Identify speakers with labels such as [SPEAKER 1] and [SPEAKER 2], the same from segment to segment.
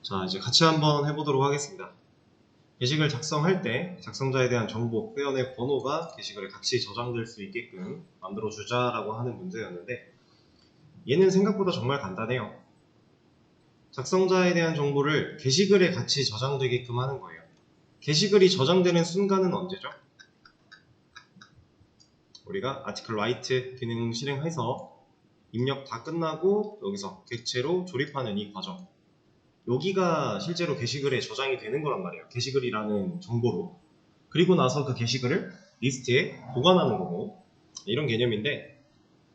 [SPEAKER 1] 자, 이제 같이 한번 해보도록 하겠습니다. 게시글 작성할 때 작성자에 대한 정보, 회원의 번호가 게시글에 같이 저장될 수 있게끔 만들어주자라고 하는 문제였는데, 얘는 생각보다 정말 간단해요. 작성자에 대한 정보를 게시글에 같이 저장되게끔 하는 거예요. 게시글이 저장되는 순간은 언제죠? 우리가 article write 기능 실행해서 입력 다 끝나고 여기서 객체로 조립하는 이 과정, 여기가 실제로 게시글에 저장이 되는 거란 말이에요. 게시글이라는 정보로. 그리고 나서 그 게시글을 리스트에 보관하는 거고, 이런 개념인데,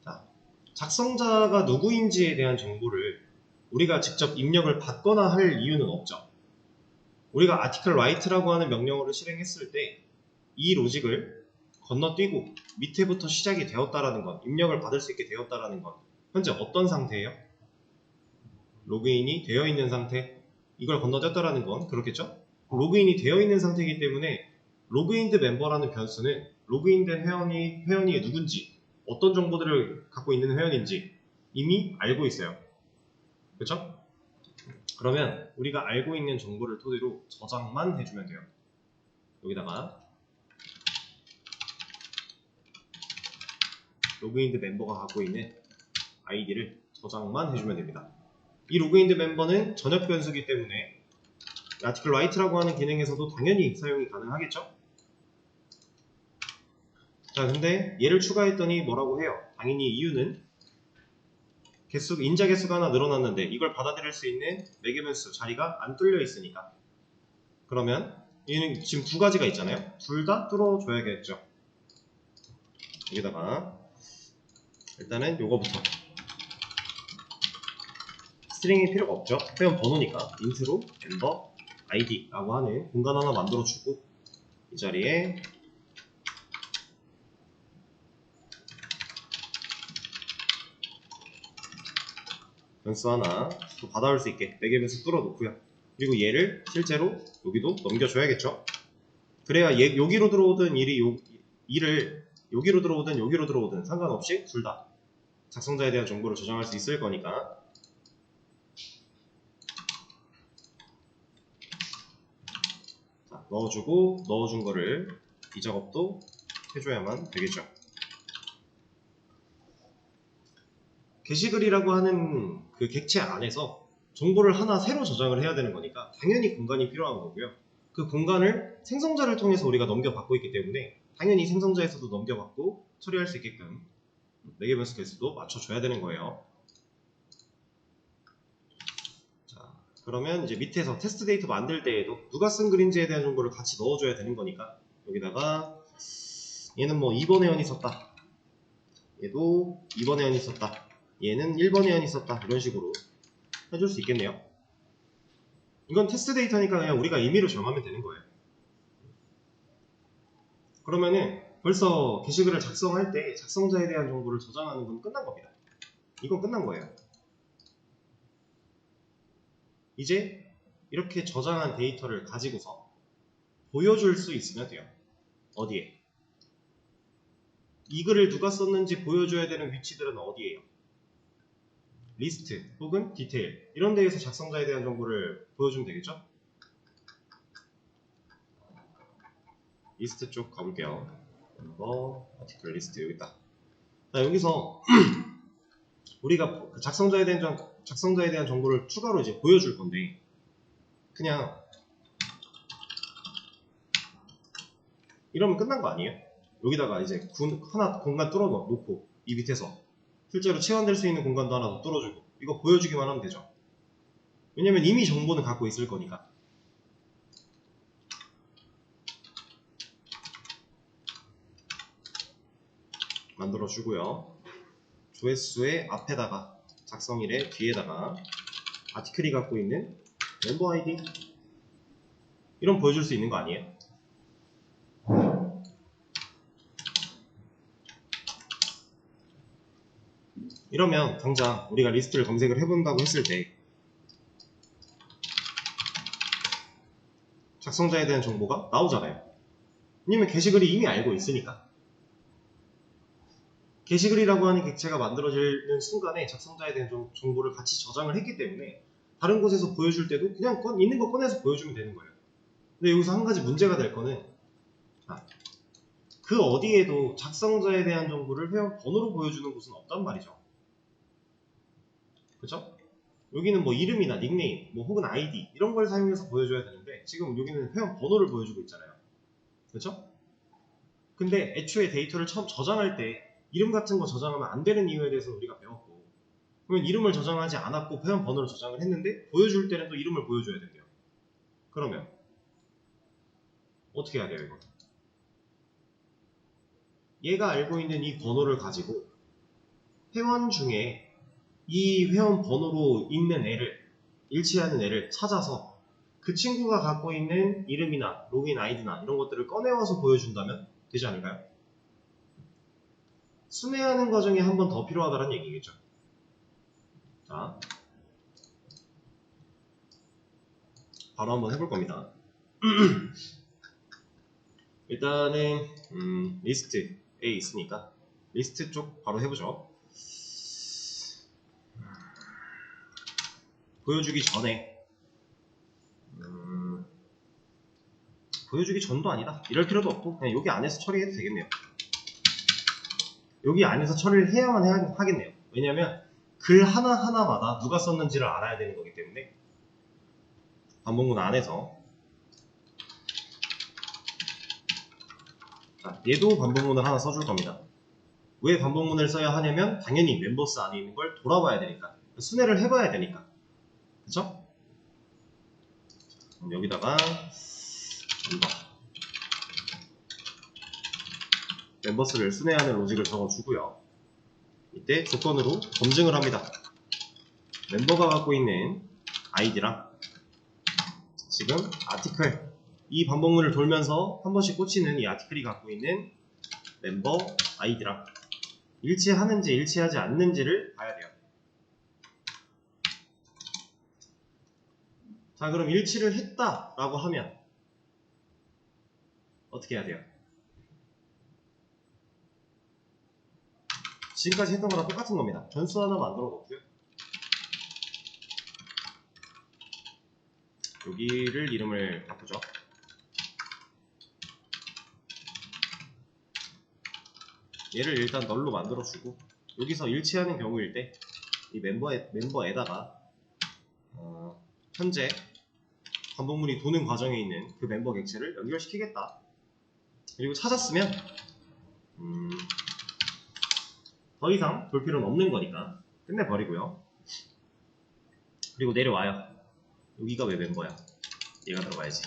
[SPEAKER 1] 자, 작성자가 누구인지에 대한 정보를 우리가 직접 입력을 받거나 할 이유는 없죠. 우리가 article write라고 하는 명령어를 실행했을 때 이 로직을 건너뛰고 밑에부터 시작이 되었다라는 건, 입력을 받을 수 있게 되었다라는 건 현재 어떤 상태예요? 로그인이 되어 있는 상태. 이걸 건너뛰었다라는 건 그렇겠죠? 로그인이 되어 있는 상태이기 때문에 로그인드 멤버라는 변수는 로그인된 회원이 누군지, 어떤 정보들을 갖고 있는 회원인지 이미 알고 있어요. 그렇죠? 그러면 우리가 알고 있는 정보를 토대로 저장만 해주면 돼요. 여기다가 로그인드 멤버가 갖고 있는 아이디를 저장만 해주면 됩니다. 이 로그인드 멤버는 전역 변수이기 때문에 article write라고 하는 기능에서도 당연히 사용이 가능하겠죠? 자, 근데 얘를 추가했더니 뭐라고 해요? 당연히 이유는 인자 개수가 하나 늘어났는데 이걸 받아들일 수 있는 매개변수 자리가 안 뚫려 있으니까. 그러면 얘는 지금 두 가지가 있잖아요. 둘 다 뚫어줘야겠죠. 여기다가 일단은 요거부터, 스트링이 필요가 없죠. 회원 번호니까 int로 member id라고 하는 공간 하나 만들어주고, 이 자리에 변수 하나 또 받아올 수 있게 매개변수 뚫어놓고요. 그리고 얘를 실제로 여기도 넘겨줘야겠죠. 그래야 여기로 들어오든 일을 여기로 들어오든 상관없이 둘 다 작성자에 대한 정보를 저장할 수 있을 거니까. 자, 넣어주고 넣어준 거를 이 작업도 해줘야만 되겠죠. 게시글이라고 하는 그 객체 안에서 정보를 하나 새로 저장을 해야 되는 거니까 당연히 공간이 필요한 거고요. 그 공간을 생성자를 통해서 우리가 넘겨받고 있기 때문에 당연히 생성자에서도 넘겨받고 처리할 수 있게끔 매개변수 개수도 맞춰줘야 되는 거예요. 자, 그러면 이제 밑에서 테스트 데이터 만들 때에도 누가 쓴 글인지에 대한 정보를 같이 넣어줘야 되는 거니까, 여기다가 얘는 뭐 2번 회원이 썼다, 얘도 2번 회원이 썼다, 얘는 1번 회원이 썼다, 이런 식으로 해줄 수 있겠네요. 이건 테스트 데이터니까 그냥 우리가 임의로 정하면 되는 거예요. 그러면은 벌써 게시글을 작성할 때 작성자에 대한 정보를 저장하는 건 끝난 겁니다. 이건 끝난 거예요. 이제 이렇게 저장한 데이터를 가지고서 보여줄 수 있으면 돼요. 어디에? 이 글을 누가 썼는지 보여줘야 되는 위치들은 어디예요? 리스트 혹은 디테일, 이런 데에서 작성자에 대한 정보를 보여주면 되겠죠? 리스트 쪽 가볼게요. 아티클 리스트 여기 있다. 자, 여기서 우리가 작성자에 대한 정보를 추가로 이제 보여줄 건데, 그냥 이러면 끝난 거 아니에요? 여기다가 이제 하나 공간 뚫어 놓고 이 밑에서 실제로 체환될 수 있는 공간도 하나 더 뚫어주고 이거 보여주기만 하면 되죠. 왜냐면 이미 정보는 갖고 있을 거니까. 만들어주고요. 조회수의 앞에다가 작성일의 뒤에다가 아티클이 갖고 있는 멤버 아이디, 이런 보여줄 수 있는 거 아니에요? 이러면 당장 우리가 리스트를 검색을 해본다고 했을 때 작성자에 대한 정보가 나오잖아요. 왜냐면 게시글이 이미 알고 있으니까. 게시글이라고 하는 객체가 만들어지는 순간에 작성자에 대한 정보를 같이 저장을 했기 때문에 다른 곳에서 보여줄 때도 그냥 있는 거 꺼내서 보여주면 되는 거예요. 근데 여기서 한 가지 문제가 될 거는 그 어디에도 작성자에 대한 정보를 회원 번호로 보여주는 곳은 없단 말이죠. 그죠? 여기는 뭐 이름이나 닉네임, 뭐 혹은 아이디 이런 걸 사용해서 보여줘야 되는데 지금 여기는 회원 번호를 보여주고 있잖아요. 그죠? 근데 애초에 데이터를 처음 저장할 때 이름 같은 거 저장하면 안 되는 이유에 대해서는 우리가 배웠고, 그러면 이름을 저장하지 않았고 회원 번호를 저장을 했는데 보여줄 때는 또 이름을 보여줘야 된대요. 그러면 어떻게 해야 돼요 이거? 얘가 알고 있는 이 번호를 가지고 회원 중에 이 회원 번호로 있는 애를, 일치하는 애를 찾아서 그 친구가 갖고 있는 이름이나 로그인 아이디나 이런 것들을 꺼내와서 보여준다면 되지 않을까요? 순회하는 과정이 한 번 더 필요하다는 얘기겠죠. 자, 바로 한번 해볼 겁니다. 일단은 리스트에 있으니까 리스트 쪽 바로 해보죠. 보여주기 전에 보여주기 전도 아니다. 이럴 필요도 없고 그냥 여기 안에서 처리해도 되겠네요. 여기 안에서 처리를 해야만 하겠네요. 왜냐면 글 하나하나마다 누가 썼는지를 알아야 되는 거기 때문에 반복문 안에서, 자, 얘도 반복문을 하나 써줄 겁니다. 왜 반복문을 써야 하냐면 당연히 멤버스 안에 있는 걸 돌아봐야 되니까, 순회를 해봐야 되니까. 그쵸? 그럼 여기다가 멤버스를 순회하는 로직을 적어주고요. 이때 조건으로 검증을 합니다. 멤버가 갖고 있는 아이디랑 지금 아티클, 이 반복문을 돌면서 한 번씩 꽂히는 이 아티클이 갖고 있는 멤버 아이디랑 일치하는지 일치하지 않는지를 봐야 돼요. 자, 그럼 일치를 했다라고 하면 어떻게 해야 돼요? 지금까지 했던 거랑 똑같은 겁니다. 변수 하나 만들어 놓고요. 여기를 이름을 바꾸죠. 얘를 일단 널로 만들어주고, 여기서 일치하는 경우일 때 이 멤버에다가 현재 반복문이 도는 과정에 있는 그 멤버 객체를 연결시키겠다. 그리고 찾았으면 더 이상 볼 필요는 없는 거니까 끝내버리고요. 그리고 내려와요. 여기가 왜 멤버야? 얘가 들어가야지.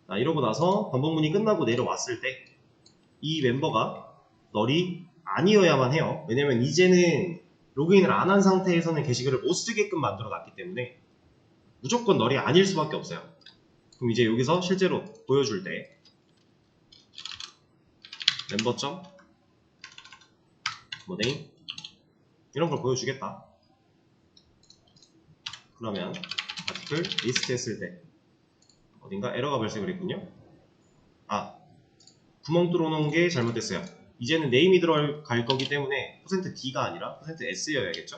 [SPEAKER 1] 자, 이러고 나서 반복문이 끝나고 내려왔을 때 이 멤버가 널이 아니어야만 해요. 왜냐면 이제는 로그인을 안 한 상태에서는 게시글을 못 쓰게끔 만들어 놨기 때문에 무조건 널이 아닐 수밖에 없어요. 그럼 이제 여기서 실제로 보여줄 때 멤버점 뭐 네임 이런 걸 보여주겠다. 그러면 아티클 리스트 했을 때 어딘가 에러가 발생을 했군요. 구멍 뚫어놓은 게 잘못됐어요. 이제는 네임이 들어갈 거기 때문에 %d가 아니라 %s여야겠죠.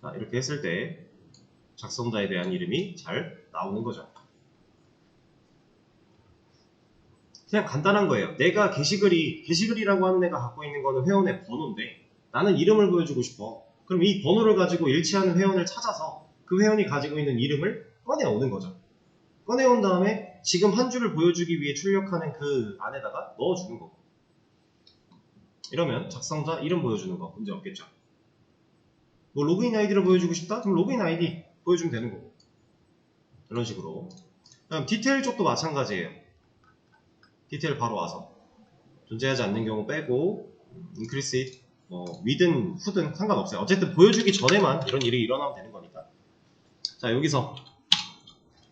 [SPEAKER 1] 자, 이렇게 했을 때 작성자에 대한 이름이 잘 나오는 거죠. 그냥 간단한 거예요. 내가 게시글이라고 하는 애가 갖고 있는 거는 회원의 번호인데 나는 이름을 보여주고 싶어. 그럼 이 번호를 가지고 일치하는 회원을 찾아서 그 회원이 가지고 있는 이름을 꺼내오는 거죠. 꺼내온 다음에 지금 한 줄을 보여주기 위해 출력하는 그 안에다가 넣어주는 거고, 이러면 작성자 이름 보여주는 거 문제 없겠죠. 뭐 로그인 아이디를 보여주고 싶다? 그럼 로그인 아이디 보여주면 되는 거고, 이런 식으로. 그다음 디테일 쪽도 마찬가지예요. 디테일 바로 와서 존재하지 않는 경우 빼고 increase it, wid든 who든 상관없어요. 어쨌든 보여주기 전에만 이런 일이 일어나면 되는 거니까. 자, 여기서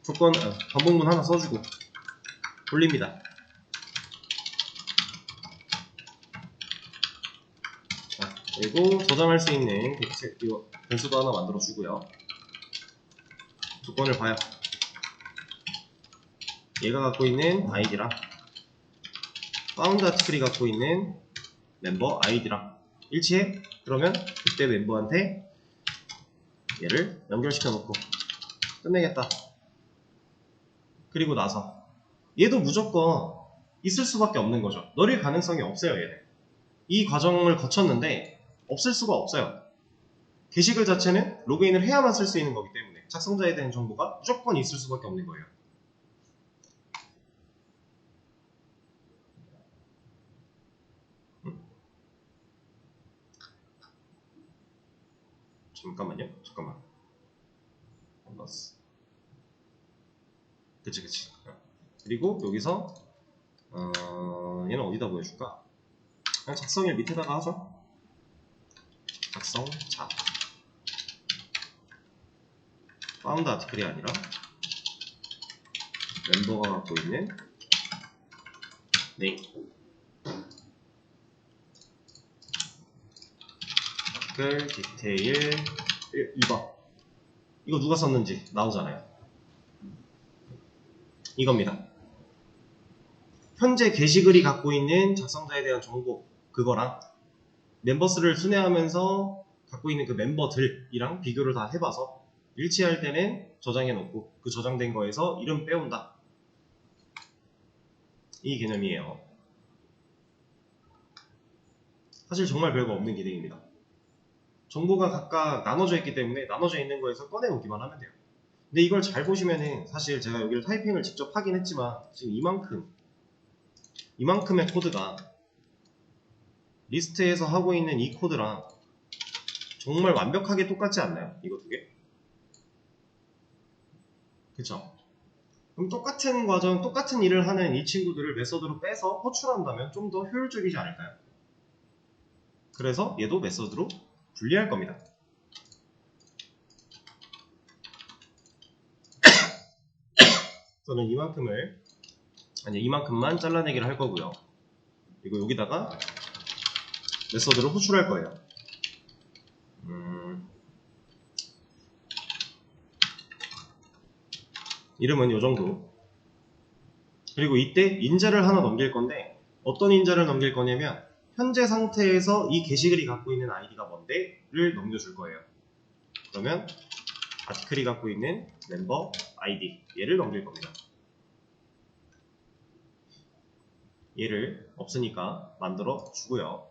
[SPEAKER 1] 조건 반복문 하나 써주고 돌립니다. 자, 그리고 저장할 수 있는 변수도 하나 만들어 주고요. 조건을 봐요. 얘가 갖고 있는 아이디랑 파운드 아티클이 갖고 있는 멤버 아이디랑 일치해? 그러면 그때 멤버한테 얘를 연결시켜 놓고 끝내겠다. 그리고 나서 얘도 무조건 있을 수밖에 없는 거죠. 넣을 가능성이 없어요. 얘는 이 과정을 거쳤는데 없을 수가 없어요. 게시글 자체는 로그인을 해야만 쓸 수 있는 거기 때문에 작성자에 대한 정보가 무조건 있을 수밖에 없는 거예요. 잠깐만요. 그치. 그리고 여기서 얘는 어디다 보여줄까? 그냥 작성일 밑에다가 하죠. 작성자 파운드 아티클이 아니라 멤버가 갖고 있는 네임 아티클 디테일 2번 이거 누가 썼는지 나오잖아요. 이겁니다. 현재 게시글이 갖고 있는 작성자에 대한 정보 그거랑 멤버스를 순회하면서 갖고 있는 그 멤버들이랑 비교를 다 해봐서 일치할 때는 저장해 놓고 그 저장된 거에서 이름 빼온다. 이 개념이에요. 사실 정말 별거 없는 기능입니다. 정보가 각각 나눠져 있기 때문에 나눠져 있는 거에서 꺼내오기만 하면 돼요. 근데 이걸 잘 보시면은 사실 제가 여기를 타이핑을 직접 하긴 했지만 지금 이만큼의 코드가 리스트에서 하고 있는 이 코드랑 정말 완벽하게 똑같지 않나요? 이거 두 개? 그쵸? 그럼 똑같은 과정, 똑같은 일을 하는 이 친구들을 메서드로 빼서 호출한다면 좀 더 효율적이지 않을까요? 그래서 얘도 메서드로 분리할 겁니다. 저는 이만큼만 잘라내기를 할 거고요. 그리고 여기다가 메서드로 호출할 거예요. 이름은 이 정도. 그리고 이때 인자를 하나 넘길 건데 어떤 인자를 넘길 거냐면 현재 상태에서 이 게시글이 갖고 있는 아이디가 뭔데를 넘겨줄 거예요. 그러면 아티클이 갖고 있는 멤버 아이디 얘를 넘길 겁니다. 얘를 없으니까 만들어 주고요.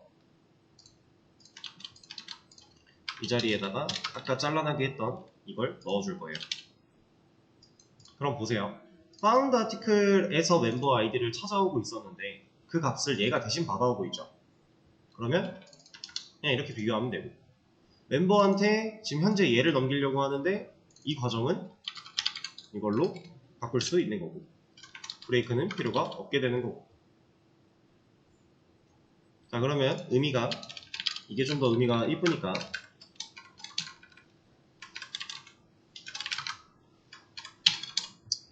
[SPEAKER 1] 이 자리에다가 아까 잘라나게 했던 이걸 넣어줄 거예요. 그럼 보세요. 파운드 아티클에서 멤버 아이디를 찾아오고 있었는데 그 값을 얘가 대신 받아오고 있죠. 그러면 그냥 이렇게 비교하면 되고 멤버한테 지금 현재 얘를 넘기려고 하는데 이 과정은 이걸로 바꿀 수 있는 거고 브레이크는 필요가 없게 되는 거고. 자, 그러면 이게 좀 더 의미가 이쁘니까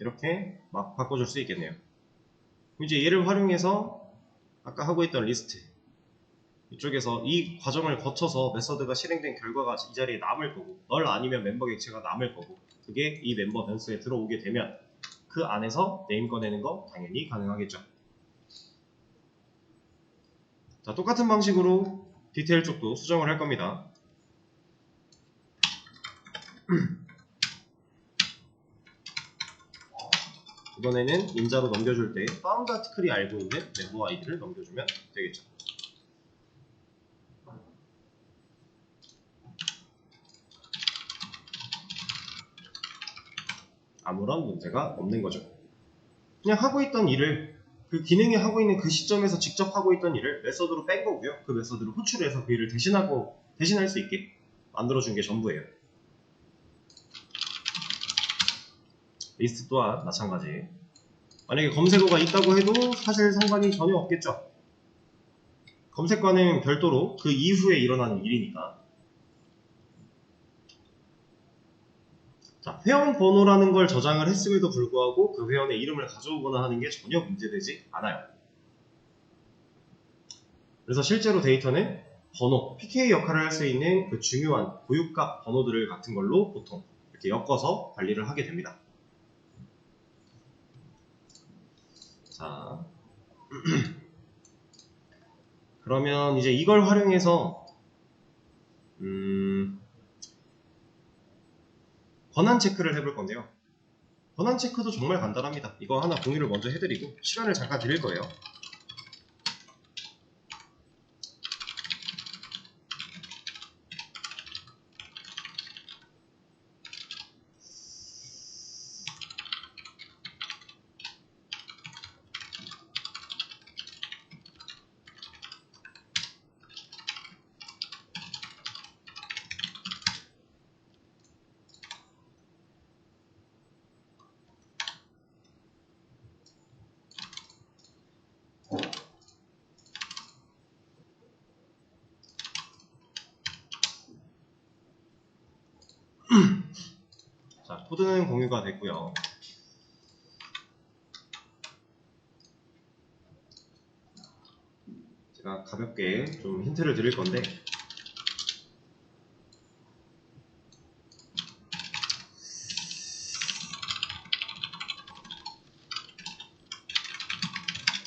[SPEAKER 1] 이렇게 막 바꿔줄 수 있겠네요. 이제 얘를 활용해서 아까 하고 있던 리스트 이쪽에서 이 과정을 거쳐서 메서드가 실행된 결과가 이 자리에 남을 거고 널 아니면 멤버 객체가 남을 거고 그게 이 멤버 변수에 들어오게 되면 그 안에서 네임 꺼내는 거 당연히 가능하겠죠. 자, 똑같은 방식으로 디테일 쪽도 수정을 할 겁니다. 이번에는 인자로 넘겨줄 때 파운드 아티클이 알고 있는 멤버 아이디를 넘겨주면 되겠죠. 아무런 문제가 없는 거죠. 그냥 하고 있던 일을 그 기능이 하고 있는 그 시점에서 직접 하고 있던 일을 메서드로 뺀 거고요. 그 메서드를 호출해서 그 일을 대신할 수 있게 만들어준 게 전부예요. 리스트 또한 마찬가지. 만약에 검색어가 있다고 해도 사실 상관이 전혀 없겠죠. 검색과는 별도로 그 이후에 일어나는 일이니까. 자, 회원 번호라는 걸 저장을 했음에도 불구하고 그 회원의 이름을 가져오거나 하는 게 전혀 문제되지 않아요. 그래서 실제로 데이터는 번호, PK 역할을 할 수 있는 그 중요한 고유값 번호들 같은 걸로 보통 이렇게 엮어서 관리를 하게 됩니다. 자, 그러면 이제 이걸 활용해서 권한 체크를 해볼 건데요. 권한 체크도 정말 간단합니다. 이거 하나 공유를 먼저 해드리고 시간을 잠깐 드릴 거예요. 자, 코드는 공유가 됐고요. 제가 가볍게 좀 힌트를 드릴 건데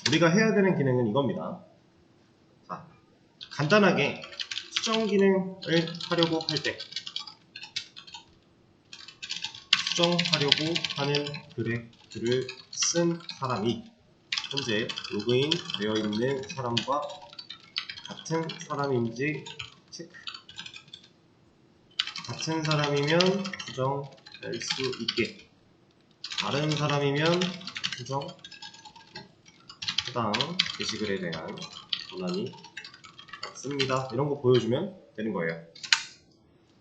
[SPEAKER 1] 우리가 해야 되는 기능은 이겁니다. 자, 간단하게 수정 기능을 하려고 할 때 수정하려고 하는 그래프를 쓴 사람이 현재 로그인 되어 있는 사람과 같은 사람인지 체크. 같은 사람이면 수정할 수 있게, 다른 사람이면 수정, 해당 게시글에 대한 권한이 없습니다. 이런 거 보여주면 되는 거예요.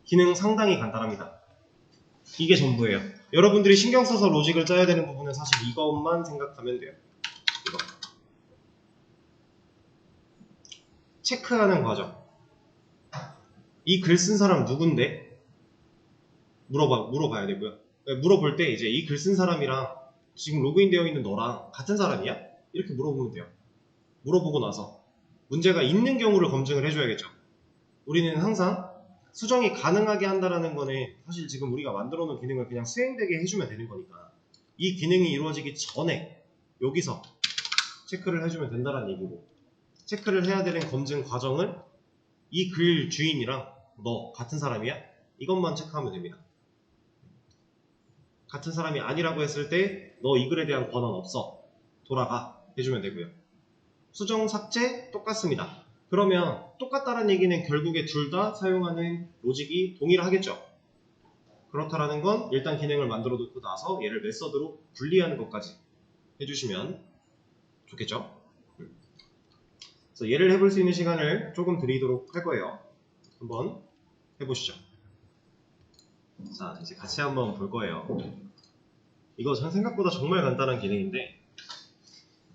[SPEAKER 1] 기능 상당히 간단합니다. 이게 전부예요. 여러분들이 신경 써서 로직을 짜야 되는 부분은 사실 이것만 생각하면 돼요. 이거. 체크하는 과정. 이 글 쓴 사람 누군데? 물어봐야 되고요. 물어볼 때 이제 이 글 쓴 사람이랑 지금 로그인 되어 있는 너랑 같은 사람이야? 이렇게 물어보면 돼요. 물어보고 나서 문제가 있는 경우를 검증을 해줘야겠죠. 우리는 항상 수정이 가능하게 한다라는 거는 사실 지금 우리가 만들어 놓은 기능을 그냥 수행되게 해주면 되는 거니까 이 기능이 이루어지기 전에 여기서 체크를 해주면 된다는 얘기고, 체크를 해야 되는 검증 과정은 이 글 주인이랑 너 같은 사람이야? 이것만 체크하면 됩니다. 같은 사람이 아니라고 했을 때 너 이 글에 대한 권한 없어, 돌아가 해주면 되고요. 수정 삭제 똑같습니다. 그러면 똑같다는 얘기는 결국에 둘 다 사용하는 로직이 동일하겠죠. 그렇다라는 건 일단 기능을 만들어 놓고 나서 얘를 메서드로 분리하는 것까지 해주시면 좋겠죠. 그래서 얘를 해볼 수 있는 시간을 조금 드리도록 할 거예요. 한번 해보시죠. 자, 이제 같이 한번 볼 거예요. 이거 생각보다 정말 간단한 기능인데,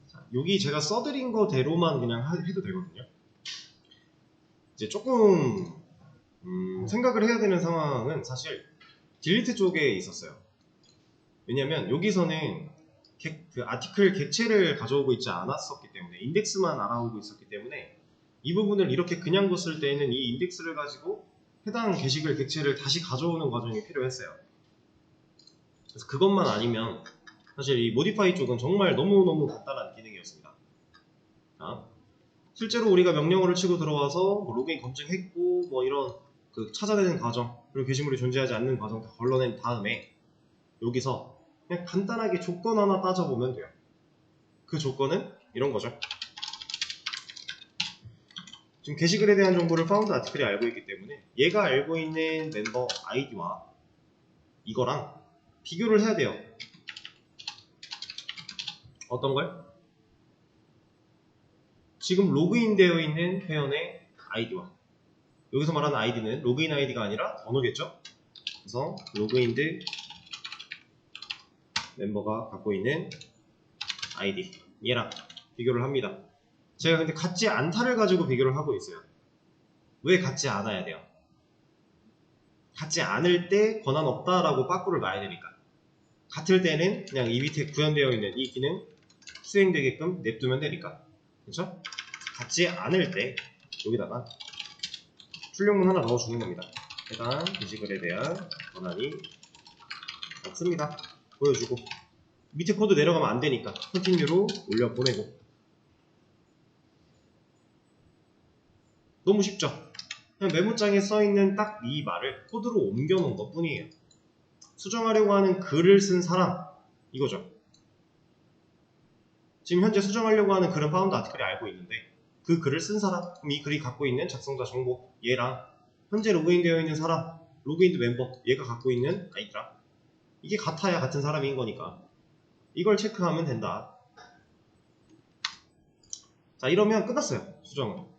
[SPEAKER 1] 자, 여기 제가 써드린 거대로만 그냥 해도 되거든요. 이제 조금 생각을 해야 되는 상황은 사실 딜리트 쪽에 있었어요. 왜냐면 여기서는 그 아티클 객체를 가져오고 있지 않았었기 때문에, 인덱스만 알아오고 있었기 때문에 이 부분을 이렇게 그냥 뒀을 때는 이 인덱스를 가지고 해당 게시글 객체를 다시 가져오는 과정이 필요했어요. 그래서 그것만 아니면 사실 이 모디파이 쪽은 정말 너무너무 간단한 기능이었습니다. 자, 실제로 우리가 명령어를 치고 들어와서 뭐 로그인 검증했고 뭐 이런 그 찾아내는 과정, 그리고 게시물이 존재하지 않는 과정 다 걸러낸 다음에 여기서 그냥 간단하게 조건 하나 따져보면 돼요. 그 조건은 이런 거죠. 지금 게시글에 대한 정보를 파운드 아티클이 알고 있기 때문에 얘가 알고 있는 멤버 아이디와 이거랑 비교를 해야 돼요. 어떤 걸? 지금 로그인 되어 있는 회원의 아이디와, 여기서 말하는 아이디는 로그인 아이디가 아니라 번호겠죠? 그래서 로그인드 멤버가 갖고 있는 아이디, 얘랑 비교를 합니다. 제가 근데 같지 않다를 가지고 비교를 하고 있어요. 왜 같지 않아야 돼요? 같지 않을 때 권한 없다라고 빠꾸를 놔야 되니까. 같을 때는 그냥 이 밑에 구현되어 있는 이 기능 수행되게끔 냅두면 되니까. 그렇죠? 같지 않을 때 여기다가 출력문 하나 넣어주는 겁니다. 해당 게시글에 대한 권한이 없습니다. 보여주고, 밑에 코드 내려가면 안 되니까 컨티뉴로 올려보내고, 너무 쉽죠? 그냥 메모장에 써있는 딱 이 말을 코드로 옮겨놓은 것 뿐이에요. 수정하려고 하는 글을 쓴 사람, 이거죠. 지금 현재 수정하려고 하는 글은 파운드 아티클이 알고 있는데 그 글을 쓴 사람, 그럼 이 글이 갖고 있는 작성자 정보, 얘랑 현재 로그인되어 있는 사람, 로그인드 멤버, 얘가 갖고 있는 아이디랑 이게 같아야 같은 사람인 거니까 이걸 체크하면 된다. 자, 이러면 끝났어요. 수정은.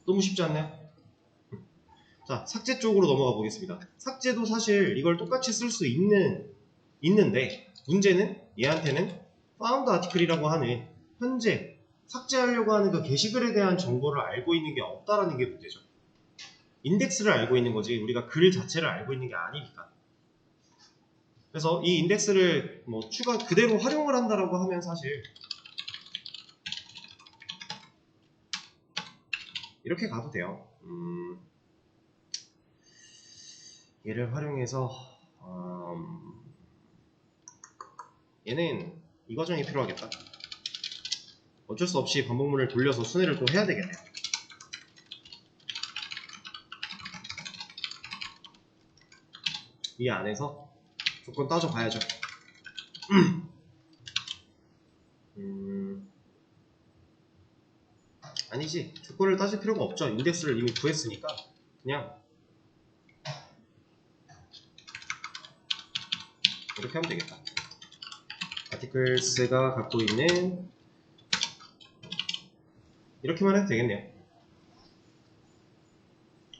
[SPEAKER 1] 너무 쉽지 않나요? 자, 삭제 쪽으로 넘어가 보겠습니다. 삭제도 사실 이걸 똑같이 쓸 수 있는데 문제는 얘한테는 found article이라고 하는 현재 삭제하려고 하는 그 게시글에 대한 정보를 알고 있는 게 없다라는 게 문제죠. 인덱스를 알고 있는 거지 우리가 글 자체를 알고 있는 게 아니니까. 그래서 이 인덱스를 뭐 추가 그대로 활용을 한다라고 하면 사실 이렇게 가도 돼요. 얘를 활용해서 얘는 이 과정이 필요하겠다. 어쩔 수 없이 반복문을 돌려서 순회를 또 해야 되겠네요. 이 안에서 조건 따져봐야죠. 아니지, 조건을 따질 필요가 없죠. 인덱스를 이미 구했으니까 그냥 이렇게 하면 되겠다. articles가 갖고 있는 이렇게만 해도 되겠네요.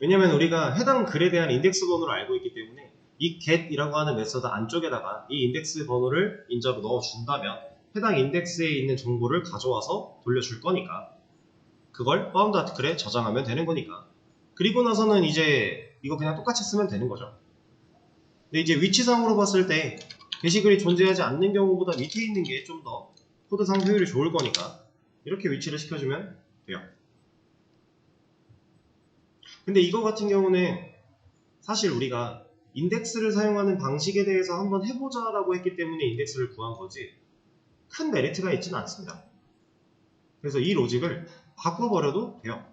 [SPEAKER 1] 왜냐면 우리가 해당 글에 대한 인덱스 번호를 알고 있기 때문에 이 get이라고 하는 메서드 안쪽에다가 이 인덱스 번호를 인자로 넣어준다면 해당 인덱스에 있는 정보를 가져와서 돌려줄 거니까 그걸 found article에 저장하면 되는 거니까. 그리고 나서는 이제 이거 그냥 똑같이 쓰면 되는 거죠. 근데 이제 위치상으로 봤을 때 게시글이 존재하지 않는 경우보다 밑에 있는 게 좀 더 코드상 효율이 좋을 거니까 이렇게 위치를 시켜주면 돼요. 근데 이거 같은 경우는 사실 우리가 인덱스를 사용하는 방식에 대해서 한번 해보자 라고 했기 때문에 인덱스를 구한 거지 큰 메리트가 있지는 않습니다. 그래서 이 로직을 바꿔버려도 돼요.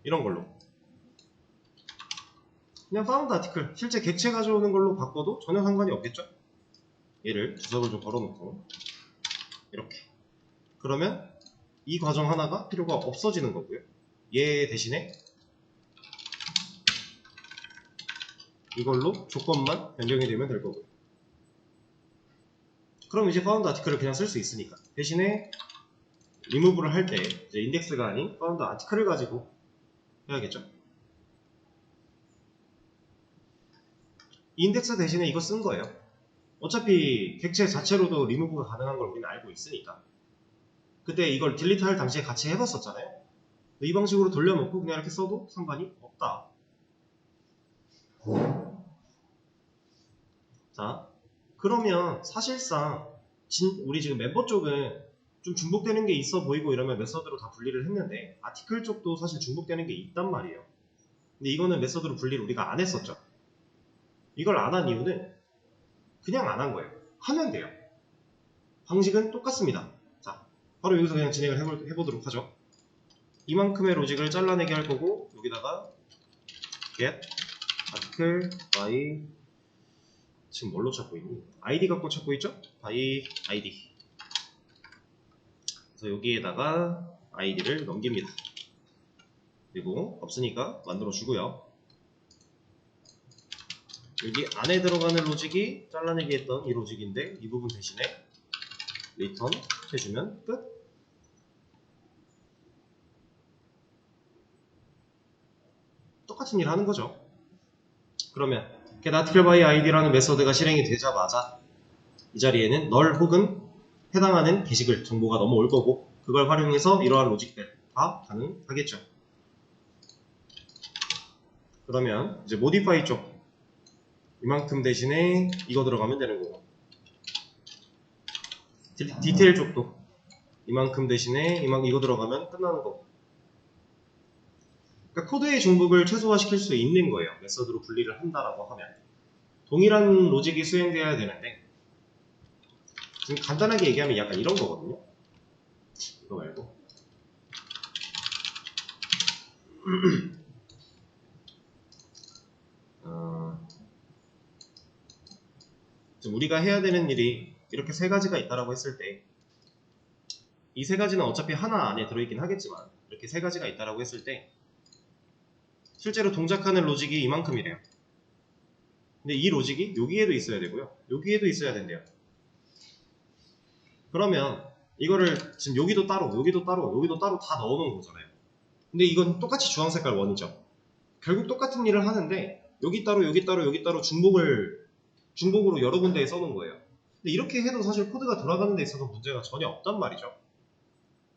[SPEAKER 1] 이런 걸로 그냥 found article 실제 객체 가져오는 걸로 바꿔도 전혀 상관이 없겠죠. 얘를 주석을 좀 걸어놓고 이렇게 그러면 이 과정 하나가 필요가 없어지는 거고요. 얘 대신에 이걸로 조건만 변경이 되면 될 거고요. 그럼 이제 found article을 그냥 쓸 수 있으니까 대신에 리무브를 할 때 이제 인덱스가 아닌 found article을 가지고 해야겠죠. 인덱스 대신에 이거 쓴 거예요. 어차피 객체 자체로도 리무브가 가능한 걸 우리는 알고 있으니까 그때 이걸 딜리트 할 당시에 같이 해봤었잖아요. 이 방식으로 돌려놓고 그냥 이렇게 써도 상관이 없다. 자, 그러면 사실상 우리 지금 멤버 쪽은 좀 중복되는 게 있어 보이고 이러면 메서드로 다 분리를 했는데 아티클 쪽도 사실 중복되는 게 있단 말이에요. 근데 이거는 메서드로 분리를 우리가 안 했었죠. 이걸 안 한 이유는 그냥 안 한 거예요. 하면 돼요. 방식은 똑같습니다. 자, 바로 여기서 그냥 진행을 해보도록 하죠. 이만큼의 로직을 잘라내게 할 거고 여기다가 get article by 지금 뭘로 찾고 있니? id 갖고 찾고 있죠? by id 그래서 여기에다가 id를 넘깁니다. 그리고 없으니까 만들어 주고요. 여기 안에 들어가는 로직이 잘라내기 했던 이 로직인데 이 부분 대신에 return 해주면 끝. 똑같은 일 하는 거죠. 그러면 get article by id라는 메서드가 실행이 되자마자 이 자리에는 null 혹은 해당하는 게시글 정보가 넘어올 거고 그걸 활용해서 이러한 로직들 다 가능하겠죠. 그러면 이제 modify 쪽 이만큼 대신에 이거 들어가면 되는 거고 디테일 쪽도 이만큼 대신에 이거 들어가면 끝나는 거고 그러니까 코드의 중복을 최소화시킬 수 있는 거예요. 메서드로 분리를 한다라고 하면 동일한 로직이 수행되어야 되는데 지금 간단하게 얘기하면 약간 이런 거거든요. 이거 말고 지금 우리가 해야 되는 일이 이렇게 세 가지가 있다라고 했을 때, 이 세 가지는 어차피 하나 안에 들어있긴 하겠지만, 이렇게 세 가지가 있다라고 했을 때 실제로 동작하는 로직이 이만큼이래요. 근데 이 로직이 여기에도 있어야 되고요, 여기에도 있어야 된대요. 그러면 이거를 지금 여기도 따로, 여기도 따로, 여기도 따로 다 넣어놓은 거잖아요. 근데 이건 똑같이 주황색깔 원이죠. 결국 똑같은 일을 하는데 여기 따로, 여기 따로, 여기 따로 중복으로 여러 군데에 써놓은 거예요. 근데 이렇게 해도 사실 코드가 돌아가는 데 있어서 문제가 전혀 없단 말이죠.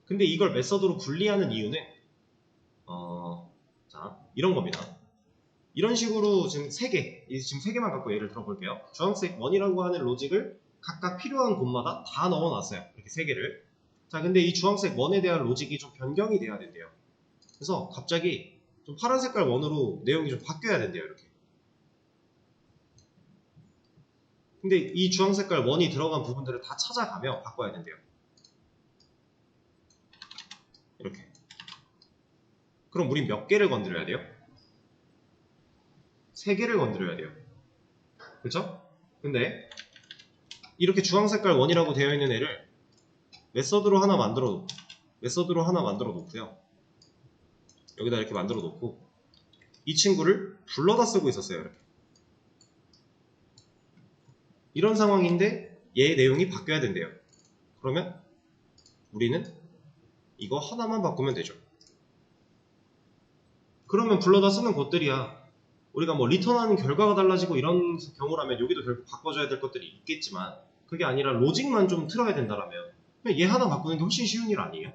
[SPEAKER 1] 근데 이걸 메서드로 분리하는 이유는 자, 이런 겁니다. 이런 식으로 지금 세 개만 갖고 예를 들어볼게요. 주황색 원이라고 하는 로직을 각각 필요한 곳마다 다 넣어놨어요. 이렇게 세 개를. 자, 근데 이 주황색 원에 대한 로직이 좀 변경이 돼야 된대요. 그래서 갑자기 좀 파란 색깔 원으로 내용이 좀 바뀌어야 된대요. 이렇게. 근데 이 주황색깔 원이 들어간 부분들을 다 찾아가며 바꿔야 된대요. 이렇게. 그럼 우린 몇 개를 건드려야 돼요? 3개를 건드려야 돼요. 그쵸? 근데 이렇게 주황색깔 원이라고 되어 있는 애를 메서드로 하나 만들어 놓고요. 여기다 이렇게 만들어 놓고 이 친구를 불러다 쓰고 있었어요. 이렇게. 이런 상황인데 얘의 내용이 바뀌어야 된대요. 그러면 우리는 이거 하나만 바꾸면 되죠. 그러면 불러다 쓰는 것들이야, 우리가 뭐 리턴하는 결과가 달라지고 이런 경우라면 여기도 결국 바꿔줘야 될 것들이 있겠지만, 그게 아니라 로직만 좀 틀어야 된다라면 그냥 얘 하나 바꾸는 게 훨씬 쉬운 일 아니에요?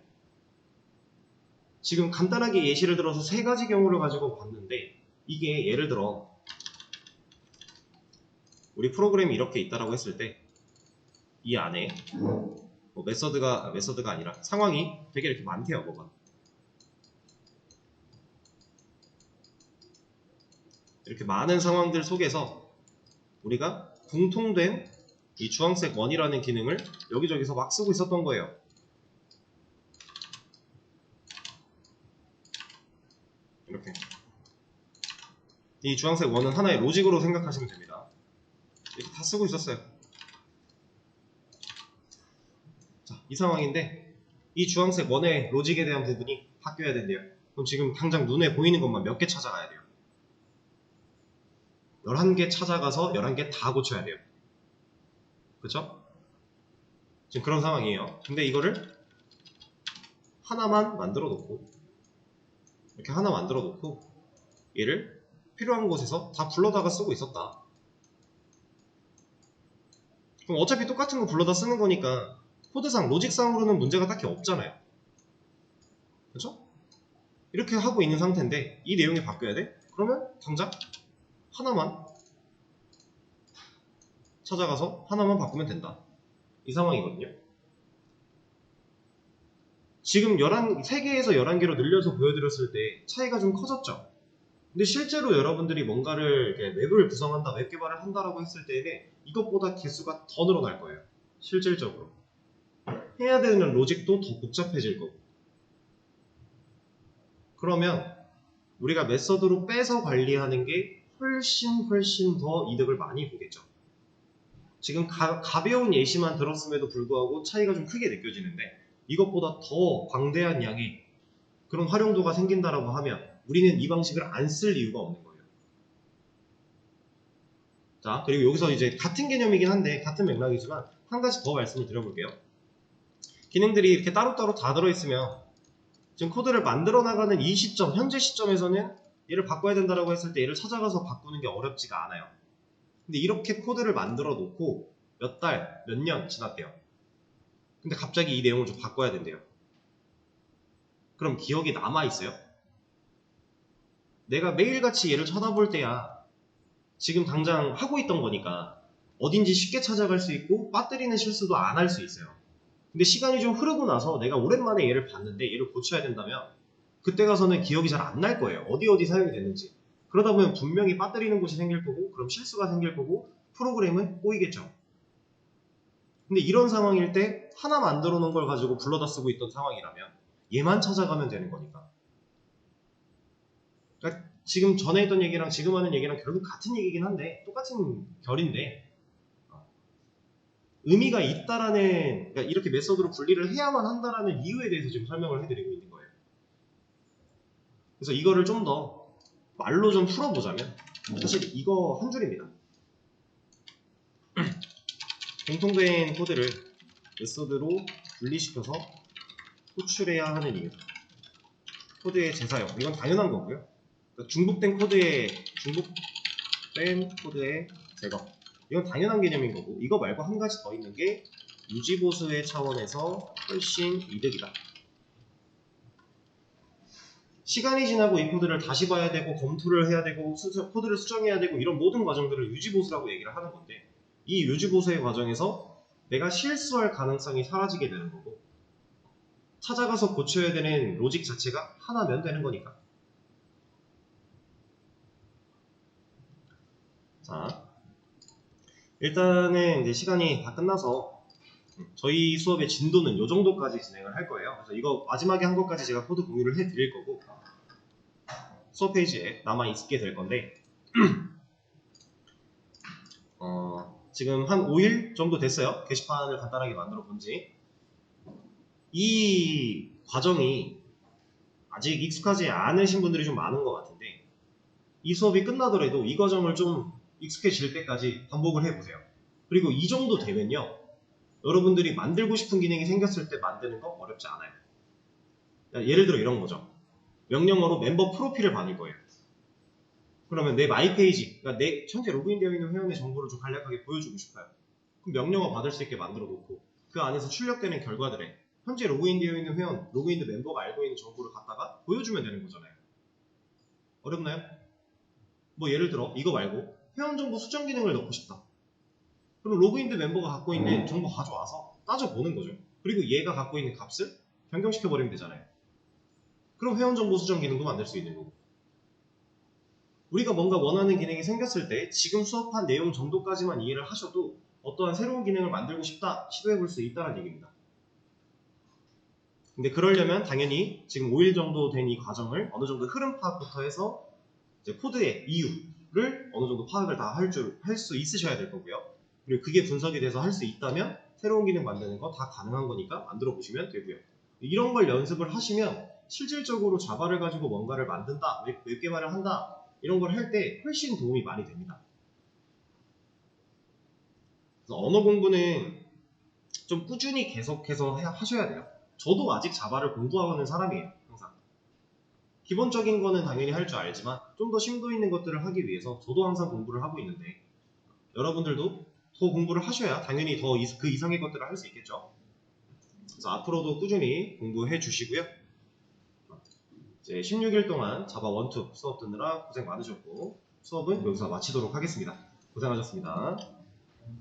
[SPEAKER 1] 지금 간단하게 예시를 들어서 3가지 경우를 가지고 봤는데, 이게 예를 들어 우리 프로그램이 이렇게 있다라고 했을 때 이 안에 뭐 메서드가 아니라 상황이 되게 이렇게 많대요. 뭐가 이렇게 많은 상황들 속에서 우리가 공통된 이 주황색 원이라는 기능을 여기저기서 막 쓰고 있었던 거예요. 이렇게. 이 주황색 원은 하나의 로직으로 생각하시면 됩니다. 이렇게 다 쓰고 있었어요. 자, 이 상황인데 이 주황색 원의 로직에 대한 부분이 바뀌어야 된대요. 그럼 지금 당장 눈에 보이는 것만 몇 개 찾아가야 돼요. 11개 찾아가서 11개 다 고쳐야 돼요. 그쵸? 지금 그런 상황이에요. 근데 이거를 하나만 만들어 놓고, 이렇게 하나 만들어 놓고 얘를 필요한 곳에서 다 불러다가 쓰고 있었다. 그럼 어차피 똑같은 거 불러다 쓰는 거니까 코드상, 로직상으로는 문제가 딱히 없잖아요. 그쵸? 이렇게 하고 있는 상태인데 이 내용이 바뀌어야 돼? 그러면 당장 하나만 찾아가서 하나만 바꾸면 된다. 이 상황이거든요. 지금 3개에서 11개로 늘려서 보여드렸을 때 차이가 좀 커졌죠. 근데 실제로 여러분들이 뭔가를 이렇게 웹을 구성한다, 웹 개발을 한다라고 했을 때는 이것보다 개수가 더 늘어날 거예요. 실질적으로. 해야 되는 로직도 더 복잡해질 거고. 그러면 우리가 메서드로 빼서 관리하는 게 훨씬 더 이득을 많이 보겠죠. 지금 가벼운 예시만 들었음에도 불구하고 차이가 좀 크게 느껴지는데, 이것보다 더 광대한 양의 그런 활용도가 생긴다라고 하면 우리는 이 방식을 안 쓸 이유가 없는 거예요. 자, 그리고 여기서 이제 같은 개념이긴 한데 같은 맥락이지만 한 가지 더 말씀을 드려볼게요. 기능들이 이렇게 따로따로 다 들어있으면 지금 코드를 만들어 나가는 이 시점, 현재 시점에서는 얘를 바꿔야 된다라고 했을 때 얘를 찾아가서 바꾸는 게 어렵지가 않아요. 근데 이렇게 코드를 만들어 놓고 몇 달, 몇 년 지났대요. 근데 갑자기 이 내용을 좀 바꿔야 된대요. 그럼 기억이 남아있어요? 내가 매일같이 얘를 쳐다볼 때야 지금 당장 하고 있던 거니까 어딘지 쉽게 찾아갈 수 있고 빠뜨리는 실수도 안 할 수 있어요. 근데 시간이 좀 흐르고 나서 내가 오랜만에 얘를 봤는데 얘를 고쳐야 된다면 그때 가서는 기억이 잘 안 날 거예요. 어디 사용이 됐는지. 그러다 보면 분명히 빠뜨리는 곳이 생길 거고, 그럼 실수가 생길 거고, 프로그램은 꼬이겠죠. 근데 이런 상황일 때 하나 만들어 놓은 걸 가지고 불러다 쓰고 있던 상황이라면 얘만 찾아가면 되는 거니까. 그러니까 지금 전에 했던 얘기랑 지금 하는 얘기랑 결국 같은 얘기긴 한데 똑같은 결인데 의미가 있다라는, 그러니까 이렇게 메소드로 분리를 해야만 한다라는 이유에 대해서 지금 설명을 해드리고 있는 거예요. 그래서 이거를 좀 더 말로 좀 풀어보자면 사실 이거 한 줄입니다. 공통된 코드를 메소드로 분리시켜서 호출해야 하는 이유. 코드의 재사용. 이건 당연한 거고요. 그러니까 중복된 코드의 제거. 이건 당연한 개념인 거고, 이거 말고 한 가지 더 있는 게 유지보수의 차원에서 훨씬 이득이다. 시간이 지나고 이 코드를 다시 봐야 되고 검토를 해야 되고 코드를 수정해야 되고 이런 모든 과정들을 유지보수라고 얘기를 하는 건데, 이 유지보수의 과정에서 내가 실수할 가능성이 사라지게 되는 거고 찾아가서 고쳐야 되는 로직 자체가 하나면 되는 거니까. 자, 일단은 이제 시간이 다 끝나서 저희 수업의 진도는 이 정도까지 진행을 할 거예요. 그래서 이거 마지막에 한 것까지 제가 코드 공유를 해드릴 거고 수업 페이지에 남아 있게 될 건데 지금 한 5일 정도 됐어요. 게시판을 간단하게 만들어 본지. 이 과정이 아직 익숙하지 않으신 분들이 좀 많은 것 같은데 이 수업이 끝나더라도 이 과정을 좀 익숙해질 때까지 반복을 해보세요. 그리고 이 정도 되면요, 여러분들이 만들고 싶은 기능이 생겼을 때 만드는 거 어렵지 않아요. 예를 들어 이런 거죠. 명령어로 멤버 프로필을 받을 거예요. 그러면 내 마이 페이지, 그러니까 내 현재 로그인되어 있는 회원의 정보를 좀 간략하게 보여주고 싶어요. 그럼 명령어 받을 수 있게 만들어 놓고 그 안에서 출력되는 결과들에 현재 로그인되어 있는 회원, 로그인된 멤버가 알고 있는 정보를 갖다가 보여주면 되는 거잖아요. 어렵나요? 뭐 예를 들어 이거 말고 회원 정보 수정 기능을 넣고 싶다. 그럼 로그인된 멤버가 갖고 있는 정보 가져와서 따져보는 거죠. 그리고 얘가 갖고 있는 값을 변경시켜버리면 되잖아요. 그럼 회원 정보 수정 기능도 만들 수 있는 거고. 우리가 뭔가 원하는 기능이 생겼을 때 지금 수업한 내용 정도까지만 이해를 하셔도 어떠한 새로운 기능을 만들고 싶다 시도해볼 수 있다는 얘기입니다. 근데 그러려면 당연히 지금 5일 정도 된 이 과정을 어느 정도 흐름 파악부터 해서 이제 코드의 이유를 어느 정도 파악을 다 할 수 있으셔야 될 거고요. 그리고 그게 분석이 돼서 할 수 있다면 새로운 기능 만드는 거 다 가능한 거니까 만들어 보시면 되고요. 이런 걸 연습을 하시면 실질적으로 자바를 가지고 뭔가를 만든다, 웹 개발을 한다 이런 걸 할 때 훨씬 도움이 많이 됩니다. 그래서 언어 공부는 좀 꾸준히 계속해서 하셔야 돼요. 저도 아직 자바를 공부하는 사람이에요. 항상. 기본적인 거는 당연히 할 줄 알지만 좀 더 심도 있는 것들을 하기 위해서 저도 항상 공부를 하고 있는데 여러분들도 더 공부를 하셔야 당연히 더 그 이상의 것들을 할 수 있겠죠. 그래서 앞으로도 꾸준히 공부해 주시고요. 이제 16일 동안 자바 1, 2 수업 듣느라 고생 많으셨고 수업은 여기서 마치도록 하겠습니다. 고생하셨습니다.